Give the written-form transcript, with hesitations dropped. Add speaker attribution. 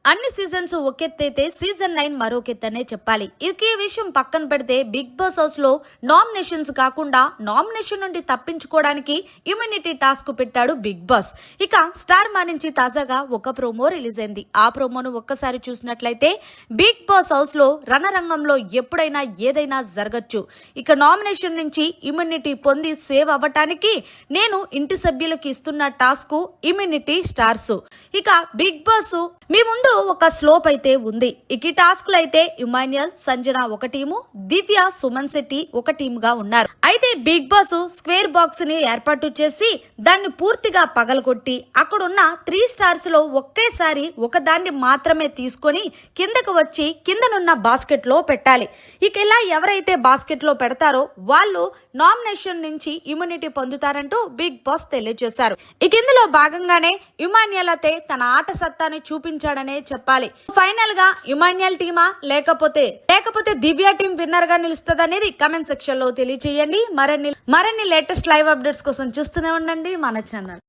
Speaker 1: అన్ని seasons ఒకెత్తైతే season 9 మరొకెత్తనే చెప్పాలి. ఇక ఈ విషయం పక్కన పెడితే బిగ్ బాస్ హౌస్ లో నామినేషన్స్ కాకుండా నామినేషన్ నుండి తప్పించుకోవడానికి ఇమ్యూనిటీ టాస్క్ పెట్టాడు బిగ్ బాస్. ఇక స్టార్ మా నుంచి తాజాగా ఒక ప్రోమో రిలీజ్ అయింది. ఆ ప్రోమోను ఒక్కసారి చూసినట్లయితే బిగ్ బాస్ హౌస్ లో రణరంగంలో ఎప్పుడైనా ఏదైనా జరగచ్చు. ఇక నామినేషన్ నుంచి ఇమ్యూనిటీ పొంది సేవ్ అవ్వటానికి నేను ఇంటి సభ్యులకు ఇస్తున్న టాస్క్ ఇమ్యూనిటీ స్టార్స్. ఇక బిగ్ బాస్ మీ ముందు ఒక స్లోప్ అయితే ఉంది. ఇక టాస్క్ లో అయితే ఇమాన్యుయల్, సంజన ఒక టీము, దివ్య, సుమన్ శెట్టి ఒక టీమ్ గా ఉన్నారు. అయితే బిగ్ బాస్ స్క్వేర్ బాక్స్ ని ఏర్పాటు చేసి దాన్ని పూర్తిగా పగలగొట్టి అక్కడున్న 3 స్టార్స్ లో ఒకేసారి ఒకదాన్ని మాత్రమే తీసుకొని కిందకు వచ్చి కిందనున్న బాస్కెట్ లో పెట్టాలి. ఇక ఇలా ఎవరైతే బాస్కెట్ లో పెడతారో వాళ్ళు నామినేషన్ నుంచి ఇమ్యూనిటీ పొందుతారంటూ బిగ్ బాస్ తెలియజేశారు. ఇక ఇందులో భాగంగానే ఇమాన్యుయల్ అయితే తన ఆట సత్తాని చూపించాడనే చెప్పాలి. ఫైనల్ గా ఇమాన్యుయల్ టీమా లేకపోతే దివ్య టీం విన్నర్ గా నిలుస్తుంది అనేది కమెంట్ సెక్షన్ లో తెలియజేయండి. మరిన్ని లేటెస్ట్ లైవ్ అప్డేట్స్ కోసం చూస్తూనే ఉండండి మన ఛానల్.